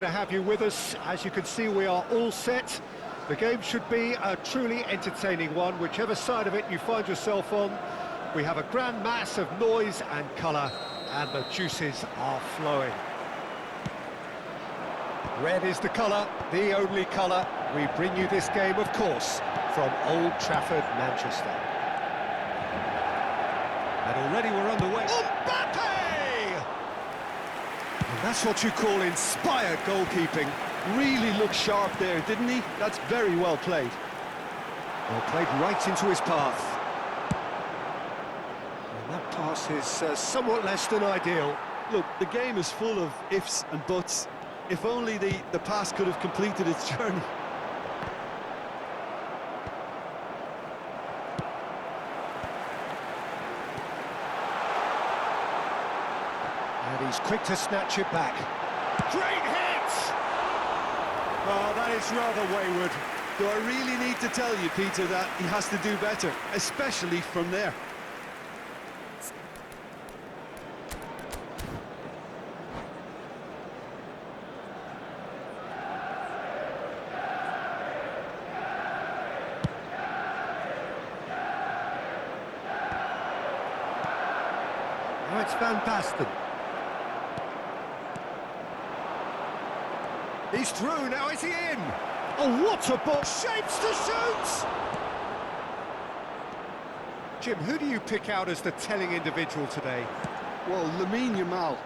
To have you with us. As you can see, we are all set. The game should be a truly entertaining one, whichever side of it you find yourself on. We have a grand mass of noise and colour, and the juices are flowing. Red is the colour, the only colour. We bring you this game, of course, from Old Trafford, Manchester. And already we're underway. Mbappe! And that's what you call inspired goalkeeping. Really looked sharp there, didn't he? That's very well played. Well, played right into his path. And that pass is somewhat less than ideal. Look, the game is full of ifs and buts. If only the pass could have completed its journey. And he's quick to snatch it back. Great hit! Oh, that is rather wayward. Do I really need to tell you, Peter, that he has to do better, especially from there? Now it's Van Basten. He's through, now is he in? Oh, what a ball! Shapes to shoot! Jim, who do you pick out as the telling individual today? Well, Lamine Yamal.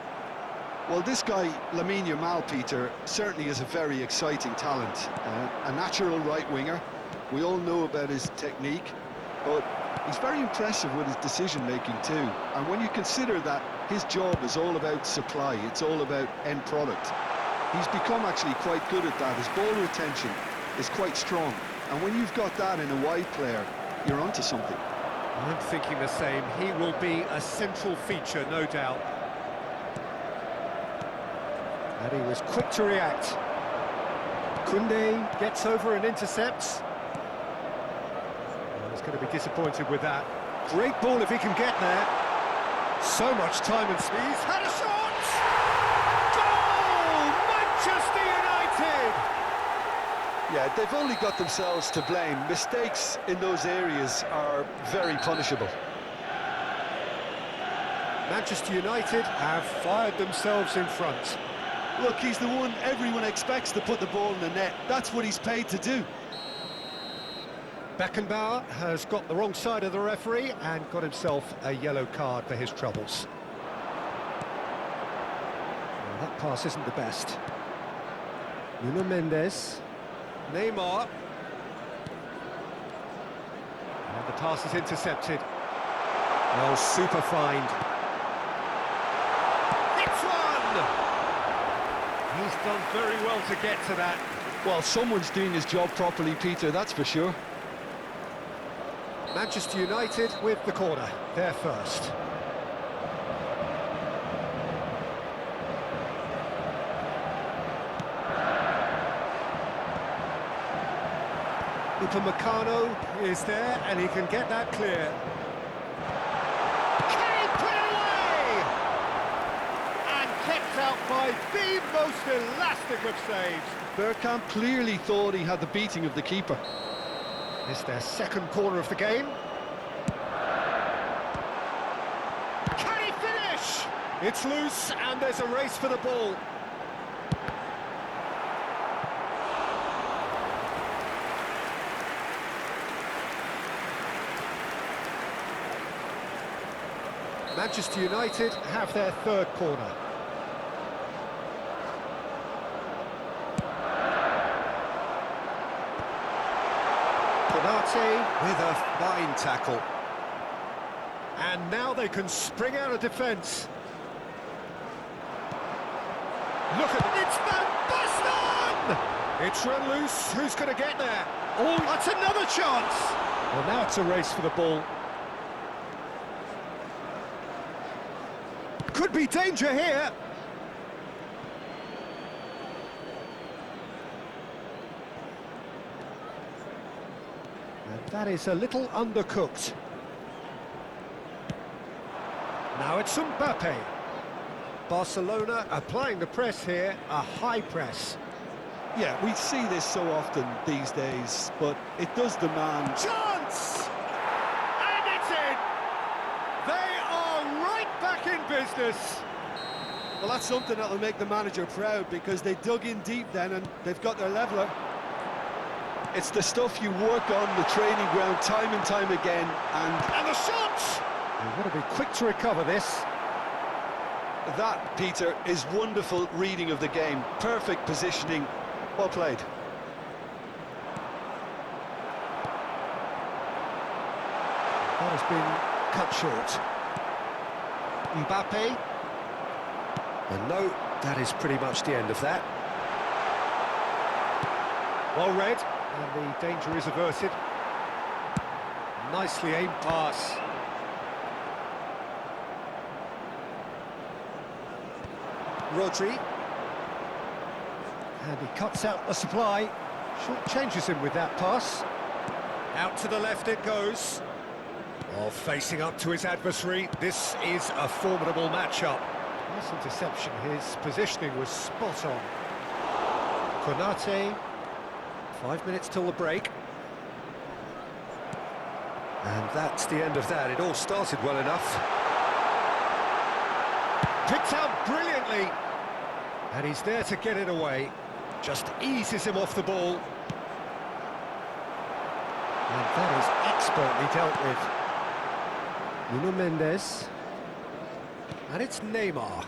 Well, this guy, Lamine Yamal, Peter, certainly is a very exciting talent. A natural right-winger. We all know about his technique, but he's very impressive with his decision-making too. And when you consider that his job is all about supply, it's all about end product, he's become actually quite good at that. His ball retention is quite strong. And when you've got that in a wide player, you're onto something. I'm thinking the same. He will be a central feature, no doubt. And he was quick to react. Koundé gets over and intercepts. Well, he's going to be disappointed with that. Great ball if he can get there. So much time and speed. He's had a shot! Manchester United! Yeah, they've only got themselves to blame. Mistakes in those areas are very punishable. Manchester United have fired themselves in front. Look, he's the one everyone expects to put the ball in the net. That's what he's paid to do. Beckenbauer has got the wrong side of the referee and got himself a yellow card for his troubles. Well, that pass isn't the best. Nuno Mendes. Neymar. And the pass is intercepted. Oh, super find. It's one! He's done very well to get to that. Well, someone's doing his job properly, Peter, that's for sure. Manchester United with the corner, they're first. Upamecano is there, and he can get that clear. Can he put it away? And kept out by the most elastic of saves. Bergkamp clearly thought he had the beating of the keeper. It's their second corner of the game. Can he finish? It's loose, and there's a race for the ball. Manchester United have their third corner. Konate with a fine tackle. And now they can spring out of defence. Look at it, it's Van Basten! It's run loose, who's going to get there? Oh, that's another chance! Well, now it's a race for the ball. Could be danger here. And that is a little undercooked. Now it's Mbappe. Barcelona applying the press here, a high press. Yeah, we see this so often these days, but it does demand... Chance! And it's in! They are right back in business. Well, that's something that'll make the manager proud, because they dug in deep then and they've got their leveller. It's the stuff you work on the training ground time and time again, And the shot! They've got to be quick to recover this. that, Peter, is wonderful reading of the game. Perfect positioning. Well played. That has been cut short. Mbappe. And no, that is pretty much the end of that. Well read, and the danger is averted. Nicely aimed pass. Rodri. And he cuts out the supply. Short changes him with that pass. Out to the left it goes. While facing up to his adversary, this is a formidable matchup. Nice interception, his positioning was spot on. Konate, 5 minutes till the break. And that's the end of that. It all started well enough. Picked out brilliantly. And he's there to get it away. Just eases him off the ball. And that is expertly dealt with. Nuno Mendes. And it's Neymar.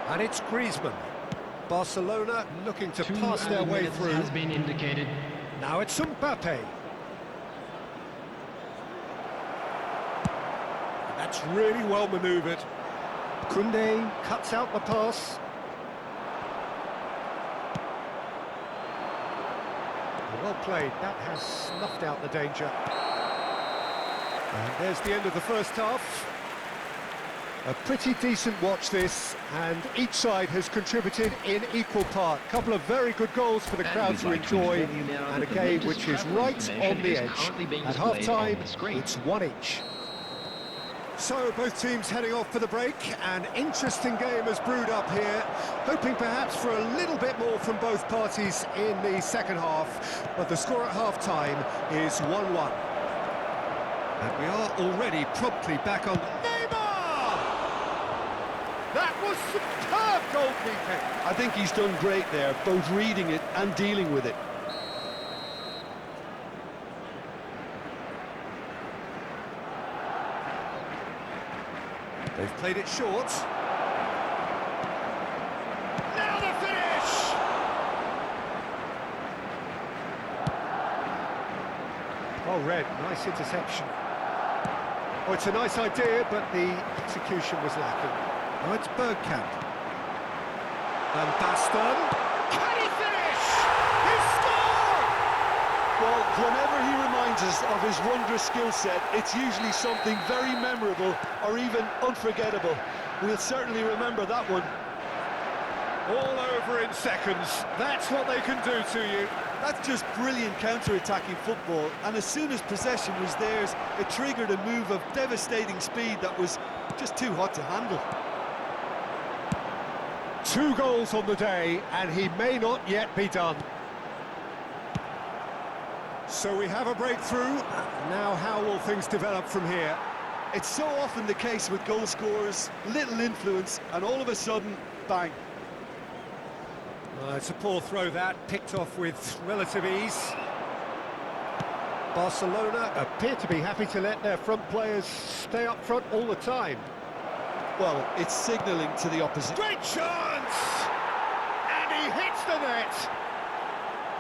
And it's Griezmann. Barcelona looking to pass their way through. Has been indicated. Now it's Mbappe. That's really well manoeuvred. Koundé cuts out the pass. Well played, that has snuffed out the danger. And there's the end of the first half. A pretty decent watch this, and each side has contributed in equal part. Couple of very good goals for the crowd to enjoy, and a game which is right on the edge. At half-time, it's one each. So both teams heading off for the break. An interesting game has brewed up here, hoping perhaps for a little bit more from both parties in the second half, but the score at half-time is 1-1. And we are already promptly back on. Neymar! That was superb goalkeeping. I think he's done great there, both reading it and dealing with it. They've played it short. Now the finish! Well read, nice interception. Oh, it's a nice idea, but the execution was lacking. Oh, it's Bergkamp. And Baston. Can he finish? He scored! Well, whenever he reminds us of his wondrous skill set, it's usually something very memorable or even unforgettable. We'll certainly remember that one. All over in seconds. That's what they can do to you. That's just brilliant counter-attacking football, and as soon as possession was theirs, it triggered a move of devastating speed that was just too hot to handle. 2 goals on the day, and he may not yet be done. So we have a breakthrough. Now how will things develop from here? It's so often the case with goal scorers, little influence, and all of a sudden, bang. It's a poor throw that, picked off with relative ease. Barcelona appear to be happy to let their front players stay up front all the time. Well, it's signalling to the opposition. Great chance! And he hits the net!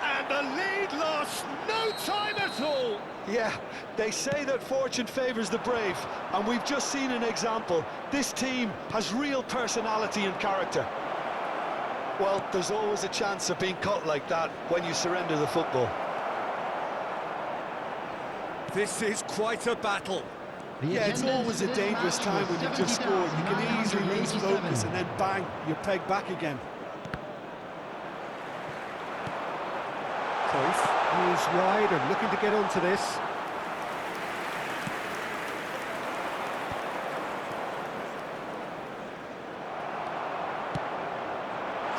And the lead lost no time at all! Yeah, they say that fortune favours the brave, and we've just seen an example. This team has real personality and character. Well, there's always a chance of being cut like that when you surrender the football. This is quite a battle. Yeah, it's always a dangerous time when you've just scored. You can easily lose focus and then bang, you're pegged back again. Cruyff is wide and looking to get onto this.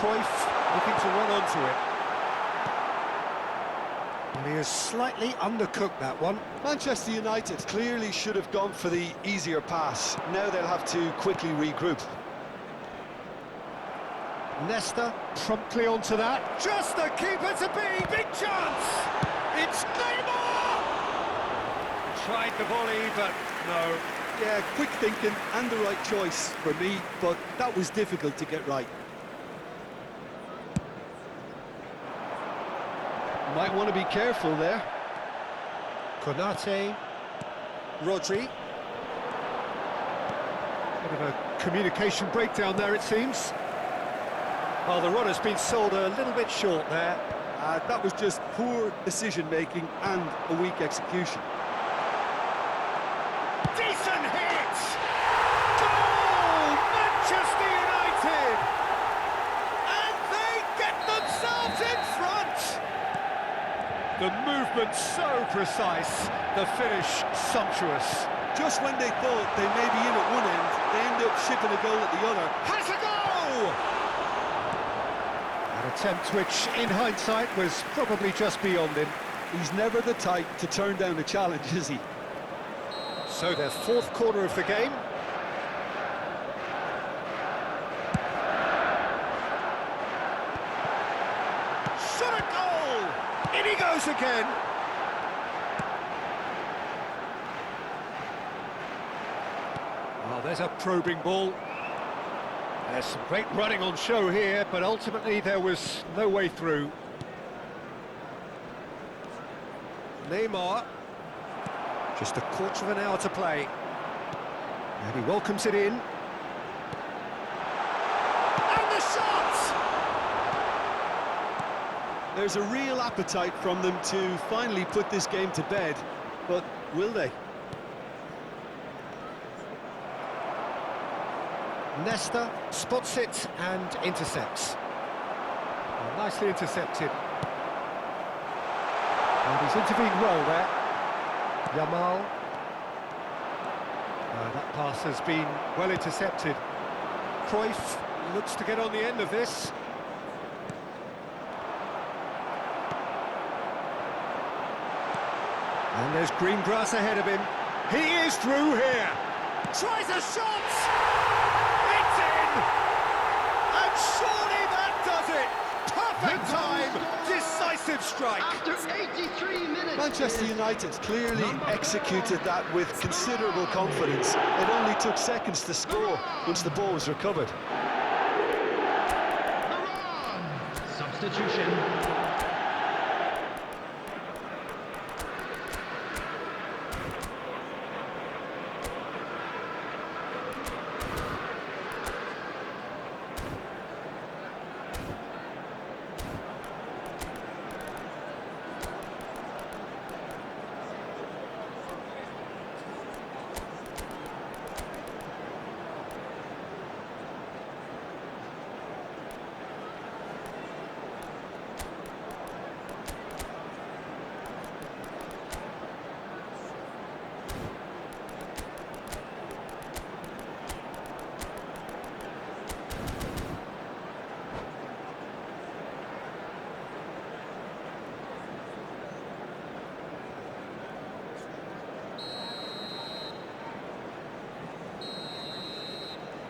Cruyff looking to run onto it. And he has slightly undercooked that one. Manchester United clearly should have gone for the easier pass. Now they'll have to quickly regroup. Nesta promptly onto that. Just the keeper to be. Big chance. It's Neymar. Tried the volley, but no. Yeah, quick thinking and the right choice for me, but that was difficult to get right. Might want to be careful there. Konate. Rodri. Bit of a communication breakdown there, it seems. Well, the run has been sold a little bit short there. That was just poor decision-making and a weak execution. Decent hit! Goal! Manchester United! And they get themselves in front! The movement so precise, the finish sumptuous. Just when they thought they may be in at one end, they end up shipping a goal at the other. Has a goal! An attempt which, in hindsight, was probably just beyond him. He's never the type to turn down a challenge, is he? So their fourth corner of the game. Shot a goal! In he goes again. Oh, there's a probing ball. There's some great running on show here, but ultimately there was no way through. Neymar. Just a quarter of an hour to play. And he welcomes it in. And the shot! There's a real appetite from them to finally put this game to bed, but will they? Nesta spots it and intercepts. Well, nicely intercepted. And he's intervened well there. Yamal. That pass has been well intercepted. Cruyff looks to get on the end of this. And there's green grass ahead of him. He is through here. Tries a shot! It's in! And surely that does it! Perfect time! Decisive strike! After 83 minutes. Manchester United clearly executed that with considerable confidence. It only took seconds to score once the ball was recovered. Substitution.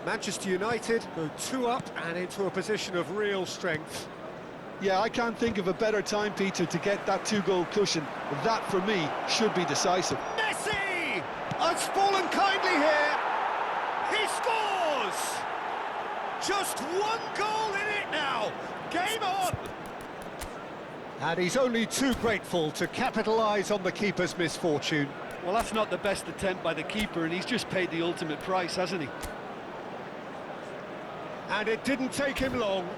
Manchester United go 2 up and into a position of real strength. Yeah, I can't think of a better time, Peter, to get that two-goal cushion. That, for me, should be decisive. Messi! It's fallen kindly here. He scores! Just one goal in it now. Game on! And he's only too grateful to capitalise on the keeper's misfortune. Well, that's not the best attempt by the keeper, and he's just paid the ultimate price, hasn't he? And it didn't take him long.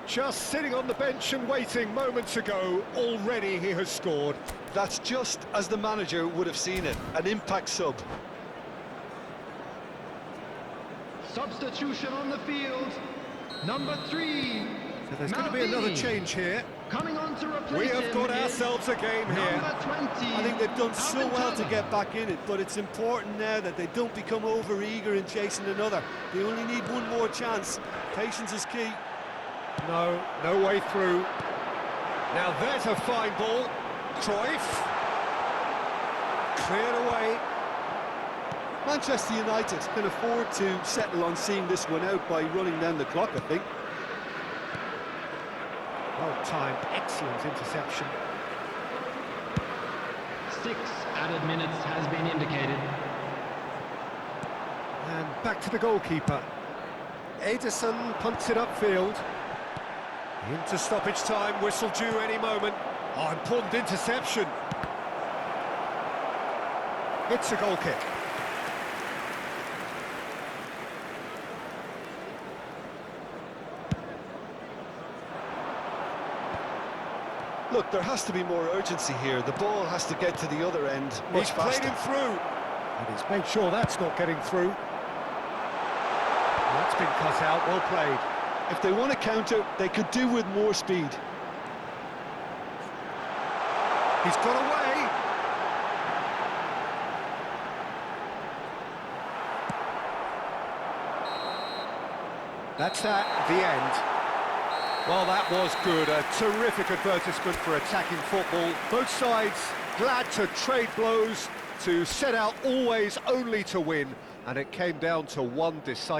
Just sitting on the bench and waiting moments ago, already he has scored. That's just as the manager would have seen it, an impact sub. Substitution on the field. Number 3. So there's going to be another change here. Coming on to replace We have him got is ourselves a game here. Number 20. I think they've done so Alvin well to Turner. get back in it, but it's important now that they don't become over-eager in chasing another. They only need one more chance. Patience is key. No, no way through. Now there's a fine ball. Cruyff. Cleared away. Manchester United can afford to settle on seeing this one out by running down the clock, I think. Well-timed, excellent interception. 6 added minutes has been indicated. And back to the goalkeeper. Ederson punts it upfield. Into stoppage time, whistle due any moment. Oh, important interception. It's a goal kick. Look, there has to be more urgency here. The ball has to get to the other end much He's played faster. him through. And he's made sure that's not getting through. That's been cut out, well played. If they want to counter, they could do with more speed. He's got away. That's that, the end. Well, that was good. A terrific advertisement for attacking football. Both sides glad to trade blows, to set out always only to win. And it came down to one decisive